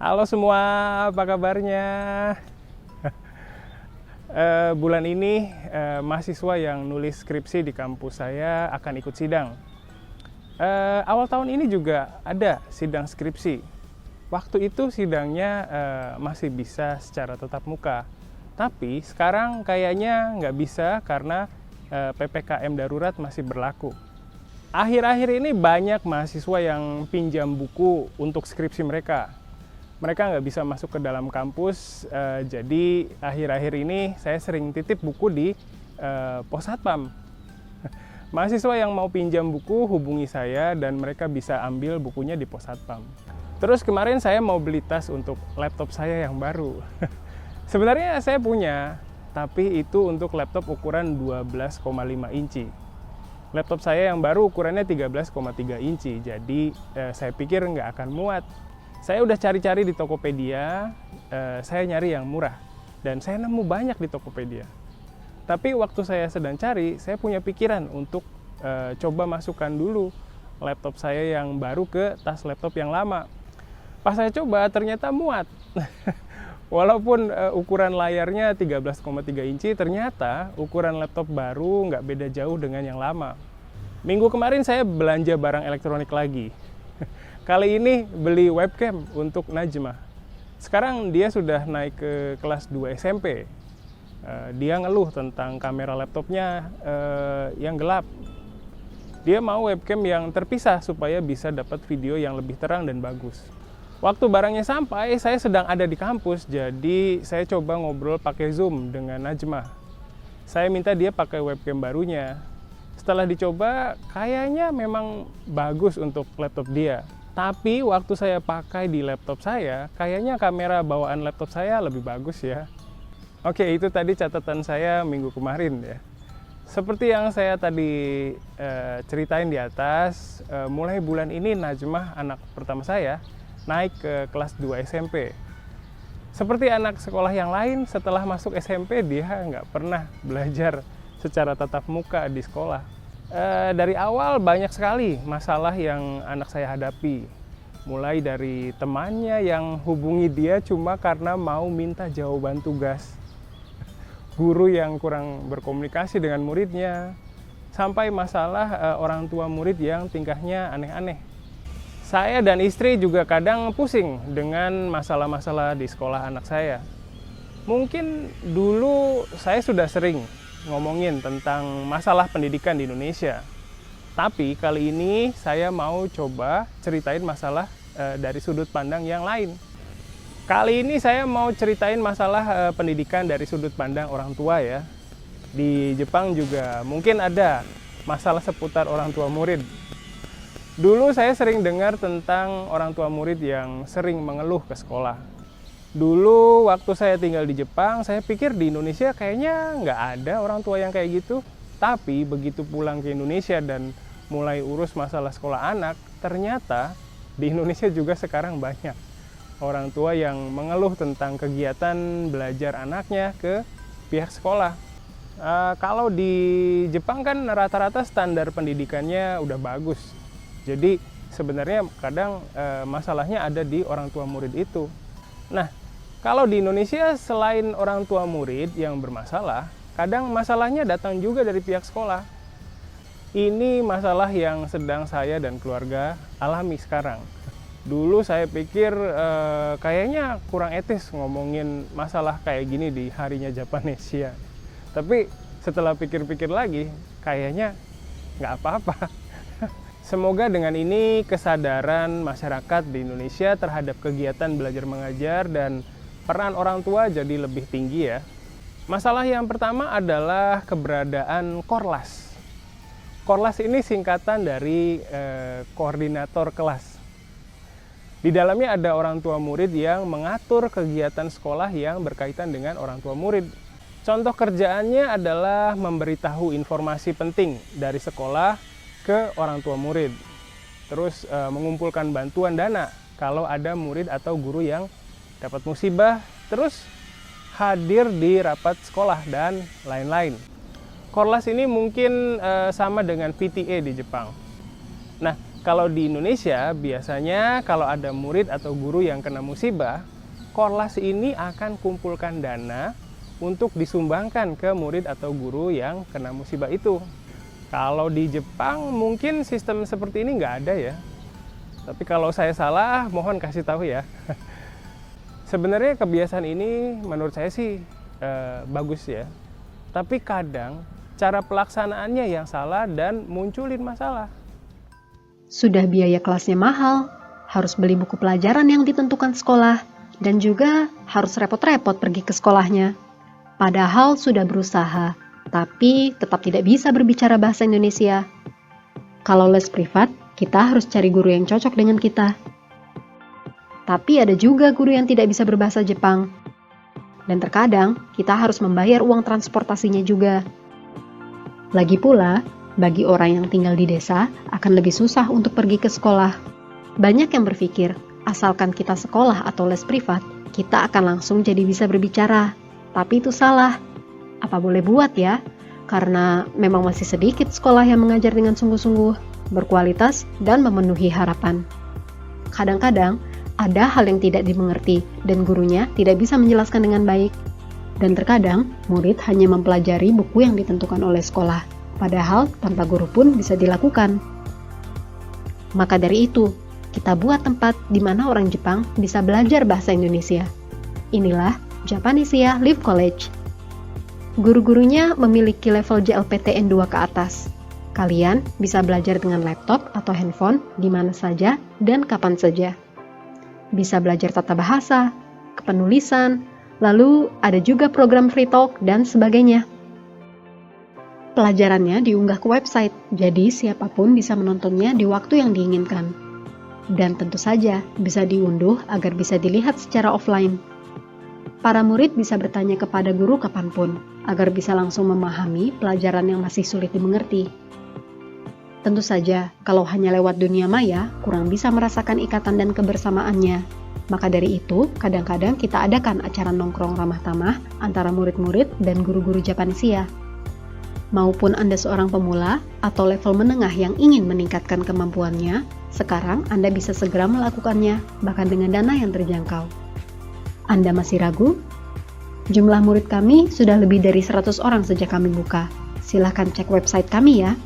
Halo semua, apa kabarnya? Bulan ini mahasiswa yang nulis skripsi di kampus saya akan ikut sidang. Awal tahun ini juga ada sidang skripsi. Waktu itu sidangnya masih bisa secara tatap muka. Tapi sekarang kayaknya nggak bisa karena PPKM darurat masih berlaku. Akhir-akhir ini banyak mahasiswa yang pinjam buku untuk skripsi mereka. Mereka nggak bisa masuk ke dalam kampus, jadi akhir-akhir ini saya sering titip buku di pos satpam. Mahasiswa yang mau pinjam buku hubungi saya dan mereka bisa ambil bukunya di pos satpam. Terus kemarin saya mau beli tas untuk laptop saya yang baru. Sebenarnya saya punya, tapi itu untuk laptop ukuran 12,5 inci. Laptop saya yang baru ukurannya 13,3 inci, jadi saya pikir nggak akan muat. Saya udah cari-cari di Tokopedia, saya nyari yang murah, dan saya nemu banyak di Tokopedia. Tapi waktu saya sedang cari, saya punya pikiran untuk coba masukkan dulu laptop saya yang baru ke tas laptop yang lama. Pas saya coba, ternyata muat. Walaupun ukuran layarnya 13,3 inci, ternyata ukuran laptop baru nggak beda jauh dengan yang lama. Minggu kemarin saya belanja barang elektronik lagi. Kali ini beli webcam untuk Najmah. Sekarang dia sudah naik ke kelas 2 SMP. Dia ngeluh tentang kamera laptopnya yang gelap. Dia mau webcam yang terpisah supaya bisa dapat video yang lebih terang dan bagus. Waktu barangnya sampai, saya sedang ada di kampus, jadi saya coba ngobrol pakai Zoom dengan Najmah. Saya minta dia pakai webcam barunya. Setelah dicoba, kayaknya memang bagus untuk laptop dia. Tapi waktu saya pakai di laptop saya, kayaknya kamera bawaan laptop saya lebih bagus ya. Oke, itu tadi catatan saya minggu kemarin ya. Seperti yang saya tadi ceritain di atas, mulai bulan ini Najmah, anak pertama saya, naik ke kelas 2 SMP. Seperti anak sekolah yang lain, setelah masuk SMP dia nggak pernah belajar secara tatap muka di sekolah. Dari awal banyak sekali masalah yang anak saya hadapi. Mulai dari temannya yang hubungi dia cuma karena mau minta jawaban tugas. Guru yang kurang berkomunikasi dengan muridnya. Sampai masalah orang tua murid yang tingkahnya aneh-aneh. Saya dan istri juga kadang pusing dengan masalah-masalah di sekolah anak saya. Mungkin dulu saya sudah sering ngomongin tentang masalah pendidikan di Indonesia. Tapi kali ini saya mau coba ceritain masalah dari sudut pandang yang lain. Kali ini saya mau ceritain masalah pendidikan dari sudut pandang orang tua ya. Di Jepang juga mungkin ada masalah seputar orang tua murid. Dulu saya sering dengar tentang orang tua murid yang sering mengeluh ke sekolah. Dulu waktu saya tinggal di Jepang, saya pikir di Indonesia kayaknya nggak ada orang tua yang kayak gitu. Tapi begitu pulang ke Indonesia dan mulai urus masalah sekolah anak, ternyata di Indonesia juga sekarang banyak orang tua yang mengeluh tentang kegiatan belajar anaknya ke pihak sekolah. Kalau di Jepang kan rata-rata standar pendidikannya udah bagus. Jadi sebenarnya kadang masalahnya ada di orang tua murid itu. Nah, kalau di Indonesia selain orang tua murid yang bermasalah, kadang masalahnya datang juga dari pihak sekolah. Ini masalah yang sedang saya dan keluarga alami sekarang. Dulu saya pikir kayaknya kurang etis ngomongin masalah kayak gini di harinya Japanesia. Tapi setelah pikir-pikir lagi, kayaknya nggak apa-apa. Semoga dengan ini kesadaran masyarakat di Indonesia terhadap kegiatan belajar mengajar dan peran orang tua jadi lebih tinggi ya. Masalah yang pertama adalah keberadaan Korlas. Korlas ini singkatan dari koordinator kelas. Di dalamnya ada orang tua murid yang mengatur kegiatan sekolah yang berkaitan dengan orang tua murid. Contoh kerjaannya adalah memberitahu informasi penting dari sekolah ke orang tua murid. Terus mengumpulkan bantuan dana kalau ada murid atau guru yang dapat musibah. Terus hadir di rapat sekolah dan lain-lain. Korlas ini mungkin sama dengan PTA di Jepang. Nah, Kalau di Indonesia, biasanya kalau ada murid atau guru yang kena musibah, Korlas ini akan kumpulkan dana untuk disumbangkan ke murid atau guru yang kena musibah itu. Kalau di Jepang mungkin sistem seperti ini nggak ada ya. Tapi kalau saya salah, mohon kasih tahu ya. Sebenarnya kebiasaan ini menurut saya sih bagus ya. Tapi kadang cara pelaksanaannya yang salah dan munculin masalah. Sudah biaya kelasnya mahal, harus beli buku pelajaran yang ditentukan sekolah, dan juga harus repot-repot pergi ke sekolahnya. Padahal sudah berusaha, tapi tetap tidak bisa berbicara bahasa Indonesia. Kalau les privat, kita harus cari guru yang cocok dengan kita. Tapi ada juga guru yang tidak bisa berbahasa Jepang. Dan terkadang, kita harus membayar uang transportasinya juga. Lagi pula, bagi orang yang tinggal di desa, akan lebih susah untuk pergi ke sekolah. Banyak yang berpikir, asalkan kita sekolah atau les privat, kita akan langsung jadi bisa berbicara. Tapi itu salah. Apa boleh buat ya? Karena memang masih sedikit sekolah yang mengajar dengan sungguh-sungguh, berkualitas, dan memenuhi harapan. Kadang-kadang, ada hal yang tidak dimengerti dan gurunya tidak bisa menjelaskan dengan baik. Dan terkadang, murid hanya mempelajari buku yang ditentukan oleh sekolah. Padahal tanpa guru pun bisa dilakukan. Maka dari itu, kita buat tempat di mana orang Jepang bisa belajar bahasa Indonesia. Inilah Japanesia Live College. Guru-gurunya memiliki level JLPTN 2 ke atas. Kalian bisa belajar dengan laptop atau handphone di mana saja dan kapan saja. Bisa belajar tata bahasa, kepenulisan, lalu ada juga program free talk dan sebagainya. Pelajarannya diunggah ke website, jadi siapapun bisa menontonnya di waktu yang diinginkan. Dan tentu saja bisa diunduh agar bisa dilihat secara offline. Para murid bisa bertanya kepada guru kapanpun, agar bisa langsung memahami pelajaran yang masih sulit dimengerti. Tentu saja, kalau hanya lewat dunia maya, kurang bisa merasakan ikatan dan kebersamaannya. Maka dari itu, kadang-kadang kita adakan acara nongkrong ramah tamah antara murid-murid dan guru-guru Japanesia. Maupun Anda seorang pemula atau level menengah yang ingin meningkatkan kemampuannya, sekarang Anda bisa segera melakukannya, bahkan dengan dana yang terjangkau. Anda masih ragu? Jumlah murid kami sudah lebih dari 100 orang sejak kami buka. Silahkan cek website kami ya.